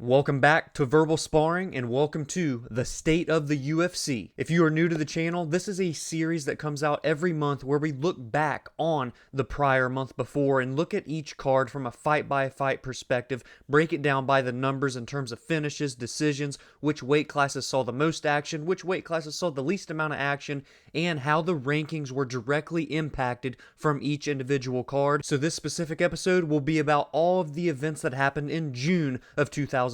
Welcome back to Verbal Sparring and welcome to the State of the UFC. If you are new to the channel, this is a series that comes out every month where we look back on the prior month before and look at each card from a fight-by-fight perspective, break it down by the numbers in terms of finishes, decisions, which weight classes saw the most action, which weight classes saw the least amount of action, and how the rankings were directly impacted from each individual card. So this specific episode will be about all of the events that happened in June of 2025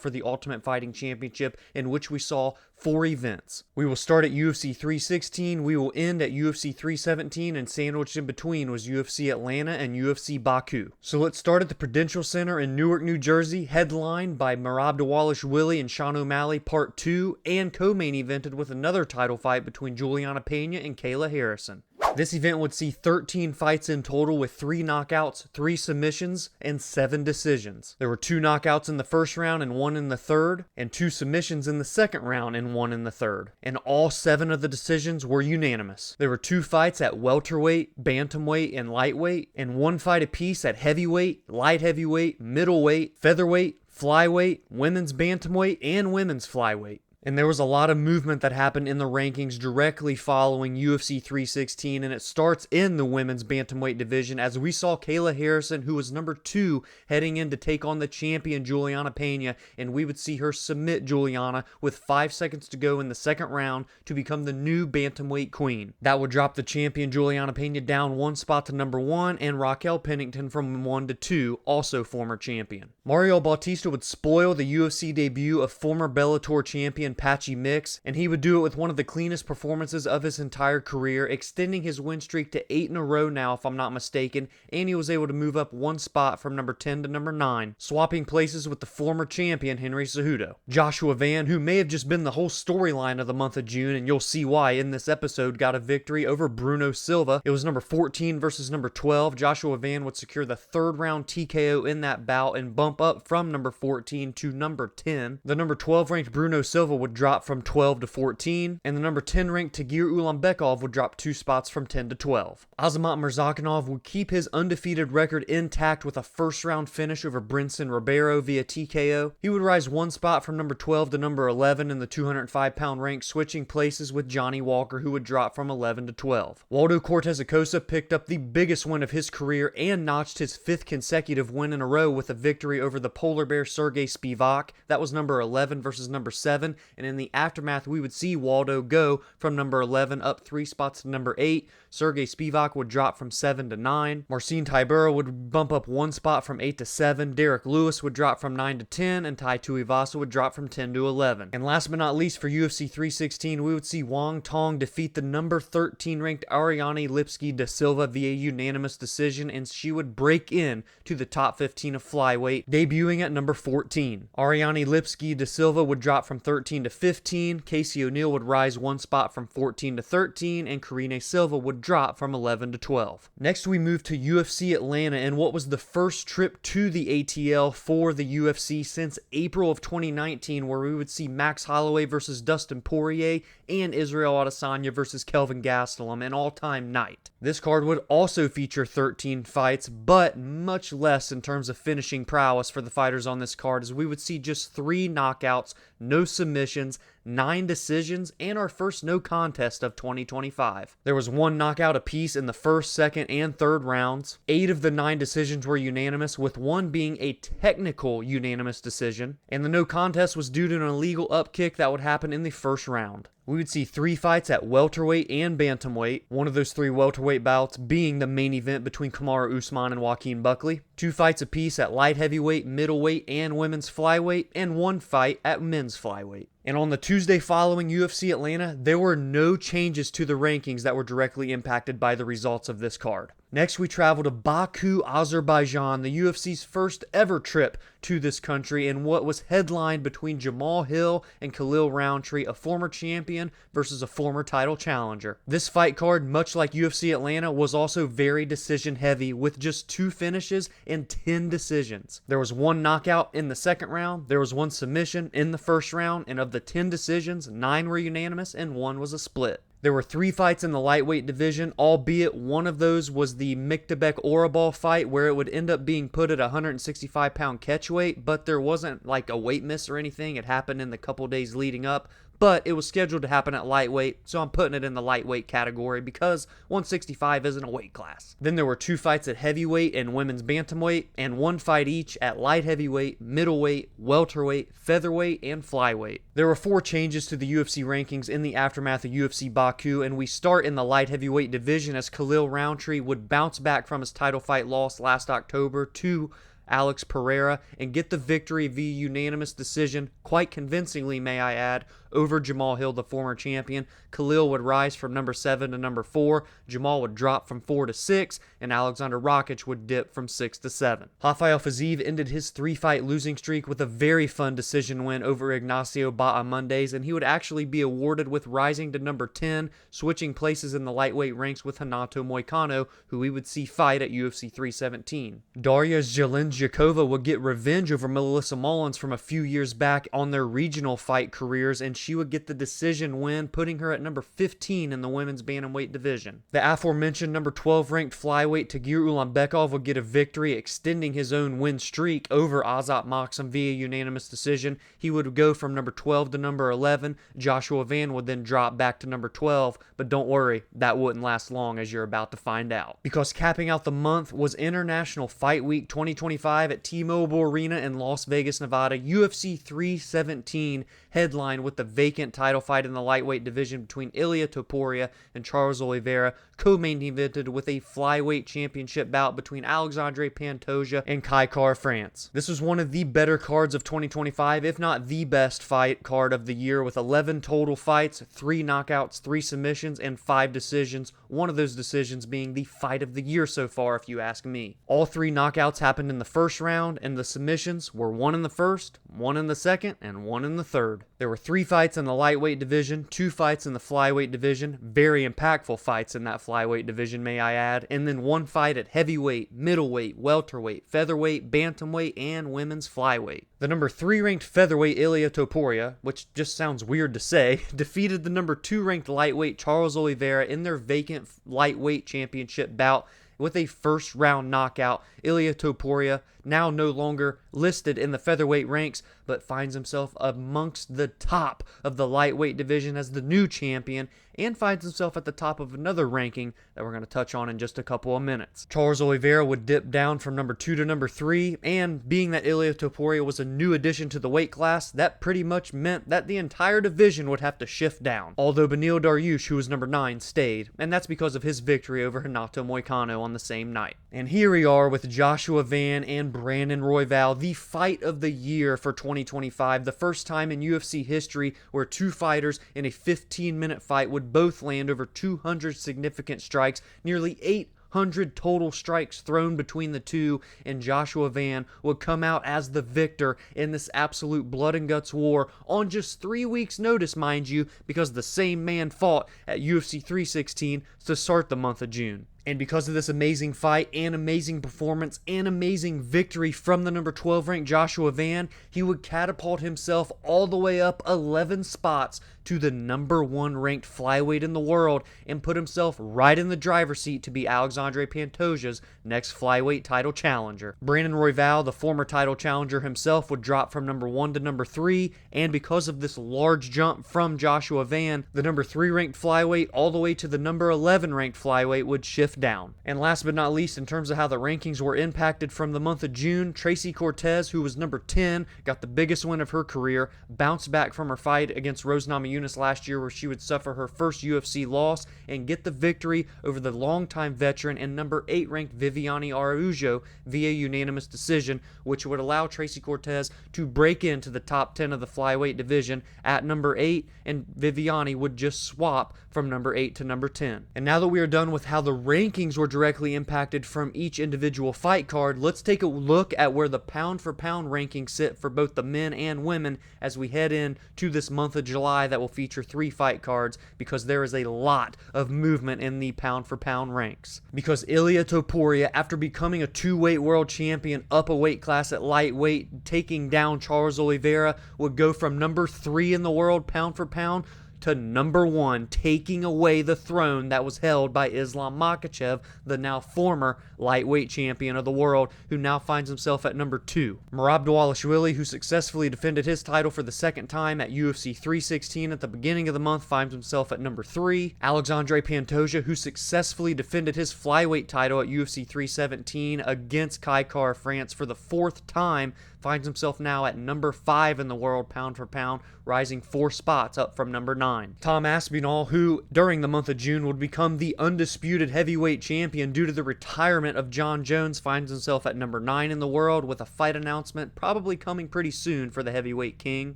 for the Ultimate Fighting Championship, in which we saw 4 events. We will start at UFC 316, we will end at UFC 317, and sandwiched in between was UFC Atlanta and UFC Baku. So let's start at the Prudential Center in Newark, New Jersey, headlined by Merab Dvalishvili and Sean O'Malley Part 2, and co-main evented with another title fight between Juliana Pena and Kayla Harrison. This event would see 13 fights in total with 3 knockouts, 3 submissions, and 7 decisions. There were 2 knockouts in the first round and 1 in the third, and 2 submissions in the second round and 1 in the third. And all 7 of the decisions were unanimous. There were 2 fights at welterweight, bantamweight, and lightweight, and 1 fight apiece at heavyweight, light heavyweight, middleweight, featherweight, flyweight, women's bantamweight, and women's flyweight. And there was a lot of movement that happened in the rankings directly following UFC 316, and it starts in the women's bantamweight division as we saw Kayla Harrison, who was number 2, heading in to take on the champion Juliana Pena, and we would see her submit Juliana with 5 seconds to go in the second round to become the new bantamweight queen. That would drop the champion Juliana Pena down 1 spot to number 1, and Raquel Pennington from 1 to 2, also former champion. Mario Bautista would spoil the UFC debut of former Bellator champion Patchy Mix, and he would do it with one of the cleanest performances of his entire career, extending his win streak to 8 in a row now, if I'm not mistaken, and he was able to move up 1 spot from number 10 to number 9, swapping places with the former champion Henry Cejudo. Joshua Van, who may have just been the whole storyline of the month of June, and you'll see why in this episode, got a victory over Bruno Silva. It was number 14 versus number 12. Joshua Van would secure the 3rd round TKO in that bout and bump up from number 14 to number 10. The number 12 ranked Bruno Silva would drop from 12 to 14, and the number 10 ranked Tagir Ulanbekov would drop 2 spots from 10 to 12. Azamat Murzakanov would keep his undefeated record intact with a first round finish over Brinson Ribeiro via TKO. He would rise 1 spot from number 12 to number 11 in the 205-pound rank, switching places with Johnny Walker, who would drop from 11 to 12. Waldo Cortez Acosta picked up the biggest win of his career and notched his 5th consecutive win in a row with a victory over the Polar Bear Sergey Spivak. That was number 11 versus number 7, and in the aftermath we would see Waldo go from number 11 up 3 spots to number 8. Sergey Spivak would drop from 7 to 9. Marcin Tybura would bump up 1 spot from 8 to 7. Derek Lewis would drop from 9 to 10, and Tai Tuivasa would drop from 10 to 11. And last but not least, for UFC 316, we would see Wang Tong defeat the number 13 ranked Ariane Lipski da Silva via unanimous decision, and she would break in to the top 15 of flyweight, debuting at number 14. Ariane Lipski da Silva would drop from 13 to 15. Casey O'Neill would rise 1 spot from 14 to 13, and Karine Silva would drop from 11 to 12. Next we move to UFC Atlanta, and what was the first trip to the ATL for the UFC since April of 2019, where we would see Max Holloway versus Dustin Poirier and Israel Adesanya versus Kelvin Gastelum, an all-time night. This card would also feature 13 fights, but much less in terms of finishing prowess for the fighters on this card, as we would see just 3 knockouts, no submissions, 9 decisions, and our first no contest of 2025. There was 1 knockout apiece in the first, second, and third rounds. 8 of the 9 decisions were unanimous, with 1 being a technical unanimous decision, and the no contest was due to an illegal upkick that would happen in the first round. We would see 3 fights at welterweight and bantamweight, one of those 3 welterweight bouts being the main event between Kamaru Usman and Joaquin Buckley, 2 fights apiece at light heavyweight, middleweight, and women's flyweight, and 1 fight at men's flyweight. And on the Tuesday following UFC Atlanta, there were no changes to the rankings that were directly impacted by the results of this card. Next, we travel to Baku, Azerbaijan, the UFC's first ever trip to this country, and what was headlined between Jamal Hill and Khalil Roundtree, a former champion versus a former title challenger. This fight card, much like UFC Atlanta, was also very decision heavy, with just 2 finishes and 10 decisions. There was 1 knockout in the second round, there was 1 submission in the first round, and of the 10 decisions, 9 were unanimous and 1 was a split. There were 3 fights in the lightweight division, albeit one of those was the Miktabek-Orabal fight where it would end up being put at 165-pound catchweight, but there wasn't like a weight miss or anything. It happened in the couple days leading up, but it was scheduled to happen at lightweight, so I'm putting it in the lightweight category because 165 isn't a weight class. Then there were 2 fights at heavyweight and women's bantamweight, and 1 fight each at light heavyweight, middleweight, welterweight, featherweight, and flyweight. There were 4 changes to the UFC rankings in the aftermath of UFC Baku, and we start in the light heavyweight division as Khalil Roundtree would bounce back from his title fight loss last October to Alex Pereira and get the victory via unanimous decision, quite convincingly, may I add, over Jamal Hill, the former champion. Khalil would rise from number 7 to number 4, Jamal would drop from 4 to 6, and Alexander Rakic would dip from 6 to 7. Rafael Fiziev ended his 3-fight losing streak with a very fun decision win over Ignacio Bahamondes, and he would actually be awarded with rising to number 10, switching places in the lightweight ranks with Renato Moicano, who we would see fight at UFC 317. Daria Zelenjakova would get revenge over Melissa Mullins from a few years back on their regional fight careers, and she would get the decision win, putting her at number 15 in the women's bantamweight division. The aforementioned number 12 ranked flyweight Tagir Ulanbekov would get a victory, extending his own win streak over Azat Maksum via unanimous decision. He would go from number 12 to number 11. Joshua Van would then drop back to number 12, but don't worry, that wouldn't last long, as you're about to find out. Because capping out the month was International Fight Week 2025 at T-Mobile Arena in Las Vegas, Nevada. UFC 317 headlined with the vacant title fight in the lightweight division between Ilia Topuria and Charles Oliveira, co-main evented with a flyweight championship bout between Alexandre Pantoja and Kai Kara-France. This was one of the better cards of 2025, if not the best fight card of the year, with 11 total fights, 3 knockouts, 3 submissions, and 5 decisions, one of those decisions being the fight of the year so far, if you ask me. All 3 knockouts happened in the first round, and the submissions were 1 in the first, 1 in the second, and 1 in the third. There were 3 fights in the lightweight division, 2 fights in the flyweight division, very impactful fights in that flyweight division, may I add, and then 1 fight at heavyweight, middleweight, welterweight, featherweight, bantamweight, and women's flyweight. The number 3 ranked featherweight Ilia Topuria, which just sounds weird to say, defeated the number 2 ranked lightweight Charles Oliveira in their vacant lightweight championship bout with a first round knockout. Ilia Topuria, now no longer listed in the featherweight ranks, but finds himself amongst the top of the lightweight division as the new champion, and finds himself at the top of another ranking that we're going to touch on in just a couple of minutes. Charles Oliveira would dip down from number 2 to number 3, and being that Ilia Topuria was a new addition to the weight class, that pretty much meant that the entire division would have to shift down. Although Beneil Dariush, who was number 9, stayed, and that's because of his victory over Renato Moicano on the same night. And here we are with Joshua Van and Brandon Royval, the fight of the year for 2025, the first time in UFC history where 2 fighters in a 15-minute fight would both land over 200 significant strikes, nearly 800 total strikes thrown between the two, and Joshua Van would come out as the victor in this absolute blood and guts war on just 3 weeks' notice, mind you, because the same man fought at UFC 316 to start the month of June. And because of this amazing fight and amazing performance and amazing victory from the number 12 ranked Joshua Van, he would catapult himself all the way up 11 spots to the number 1 ranked flyweight in the world and put himself right in the driver's seat to be Alexandre Pantoja's next flyweight title challenger. Brandon Royval, the former title challenger himself, would drop from number 1 to number 3, and because of this large jump from Joshua Van, the number 3 ranked flyweight all the way to the number 11 ranked flyweight would shift down. And last but not least, in terms of how the rankings were impacted from the month of June, Tracy Cortez, who was number 10, got the biggest win of her career, bounced back from her fight against Rose Namajunas last year where she would suffer her first UFC loss and get the victory over the longtime veteran and number 8 ranked Viviane Araújo via unanimous decision, which would allow Tracy Cortez to break into the top 10 of the flyweight division at number 8, and Viviane would just swap from number 8 to number 10. And now that we are done with how the rankings were directly impacted from each individual fight card, let's take a look at where the pound for pound rankings sit for both the men and women as we head in to this month of July that will feature 3 fight cards, because there is a lot of movement in the pound for pound ranks. Because Ilia Topuria, after becoming a 2-weight world champion up a weight class at lightweight, taking down Charles Oliveira, would go from number 3 in the world pound for pound to number 1, taking away the throne that was held by Islam Makhachev, the now former lightweight champion of the world, who now finds himself at number 2. Merab Dvalishvili, who successfully defended his title for the second time at UFC 316 at the beginning of the month, finds himself at number 3. Alexandre Pantoja, who successfully defended his flyweight title at UFC 317 against Kai Kara-France for the 4th time, finds himself now at number 5 in the world pound for pound, rising 4 spots up from number 9. Tom Aspinall, who during the month of June would become the undisputed heavyweight champion due to the retirement of John Jones, finds himself at number 9 in the world, with a fight announcement probably coming pretty soon for the heavyweight king.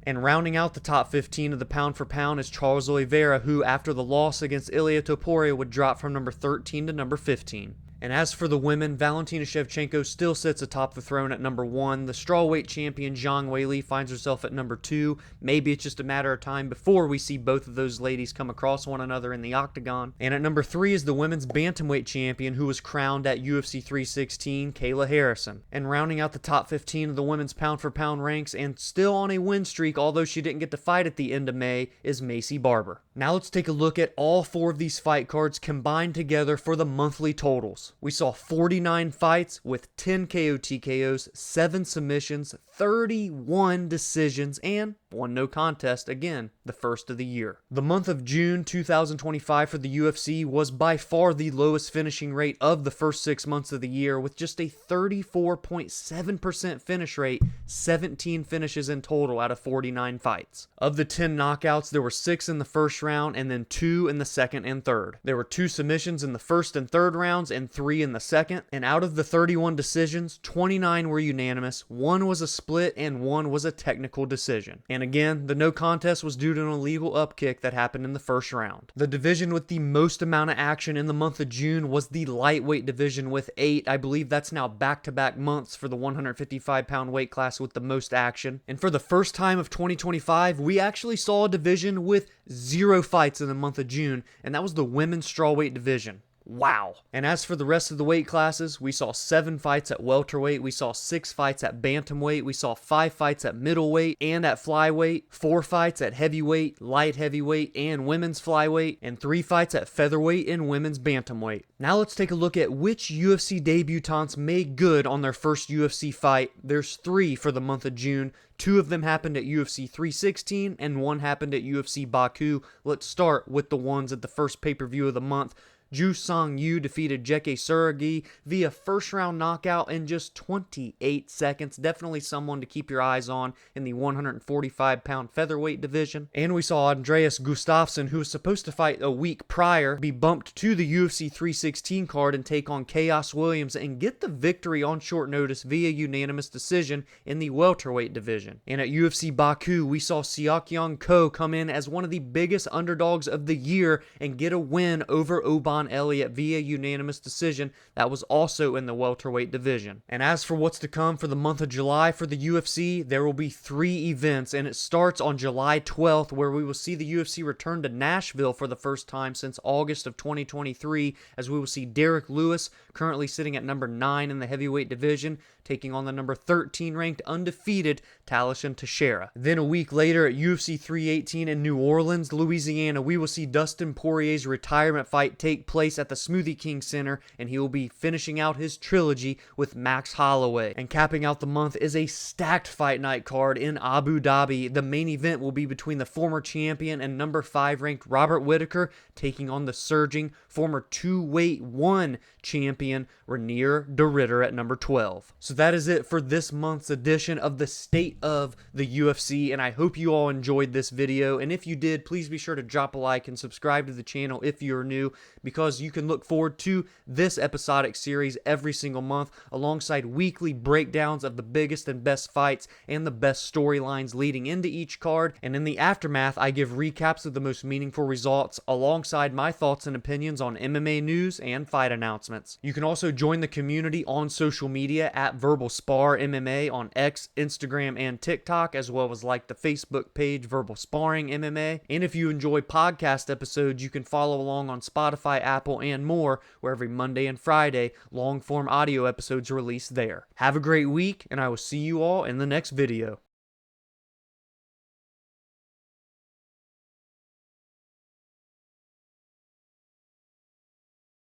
And rounding out the top 15 of the pound for pound is Charles Oliveira, who after the loss against Ilia Topuria would drop from number 13 to number 15. And as for the women, Valentina Shevchenko still sits atop the throne at number 1. The strawweight champion Zhang Weili finds herself at number 2. Maybe it's just a matter of time before we see both of those ladies come across one another in the octagon. And at number 3 is the women's bantamweight champion, who was crowned at UFC 316, Kayla Harrison. And rounding out the top 15 of the women's pound for pound ranks, and still on a win streak, although she didn't get to fight at the end of May, is Macy Barber. Now let's take a look at all 4 of these fight cards combined together for the monthly totals. We saw 49 fights with 10 KO TKOs, 7 submissions, 31 decisions, and 1 no contest, again, the first of the year. The month of June 2025 for the UFC was by far the lowest finishing rate of the first 6 months of the year, with just a 34.7% finish rate, 17 finishes in total out of 49 fights. Of the 10 knockouts, there were 6 in the first round and then 2 in the second and third. There were 2 submissions in the first and third rounds and 3 in the second, and out of the 31 decisions, 29 were unanimous, 1 was a split, and 1 was a technical decision. And again, the no contest was due to an illegal upkick that happened in the first round. The division with the most amount of action in the month of June was the lightweight division with 8. I believe that's now back-to-back months for the 155-pound weight class with the most action. And for the first time of 2025, we actually saw a division with 0 fights in the month of June, and that was the women's strawweight division. Wow. And as for the rest of the weight classes, we saw 7 fights at welterweight, we saw 6 fights at bantamweight, we saw 5 fights at middleweight and at flyweight, 4 fights at heavyweight, light heavyweight, and women's flyweight, and 3 fights at featherweight and women's bantamweight. Now let's take a look at which UFC debutants made good on their first UFC fight. There's 3 for the month of June. 2 of them happened at UFC 316 and 1 happened at UFC Baku. Let's start with the ones at the first pay-per-view of the month. Ju Sung Yu defeated Jeke Suragi via first-round knockout in just 28 seconds. Definitely someone to keep your eyes on in the 145-pound featherweight division. And we saw Andreas Gustafsson, who was supposed to fight a week prior, be bumped to the UFC 316 card and take on Chaos Williams and get the victory on short notice via unanimous decision in the welterweight division. And at UFC Baku, we saw Seok-Young Ko come in as one of the biggest underdogs of the year and get a win over Oban Elliott via unanimous decision. That was also in the welterweight division. And as for what's to come for the month of July for the UFC, there will be 3 events, and it starts on July 12th, where we will see the UFC return to Nashville for the first time since August of 2023, as we will see Derek Lewis, currently sitting at number 9 in the heavyweight division, taking on the number 13 ranked undefeated Talishan Teixeira. Then a week later at UFC 318 in New Orleans, Louisiana, we will see Dustin Poirier's retirement fight take place at the Smoothie King Center, and he will be finishing out his trilogy with Max Holloway. And capping out the month is a stacked fight night card in Abu Dhabi. The main event will be between the former champion and number 5 ranked Robert Whittaker taking on the surging former 2-weight-1 champion Ranier de Ridder at number 12. So that is it for this month's edition of the State of the UFC, and I hope you all enjoyed this video. And if you did, please be sure to drop a like and subscribe to the channel if you're new, because you can look forward to this episodic series every single month alongside weekly breakdowns of the biggest and best fights and the best storylines leading into each card. And in the aftermath, I give recaps of the most meaningful results alongside my thoughts and opinions on MMA news and fight announcements. You can also join the community on social media at Verbal Spar MMA on X, Instagram, and TikTok, as well as like the Facebook page Verbal Sparring MMA. And if you enjoy podcast episodes, you can follow along on Spotify, Apple, and more, where every Monday and Friday long-form audio episodes release there. Have a great week, and I will see you all in the next video.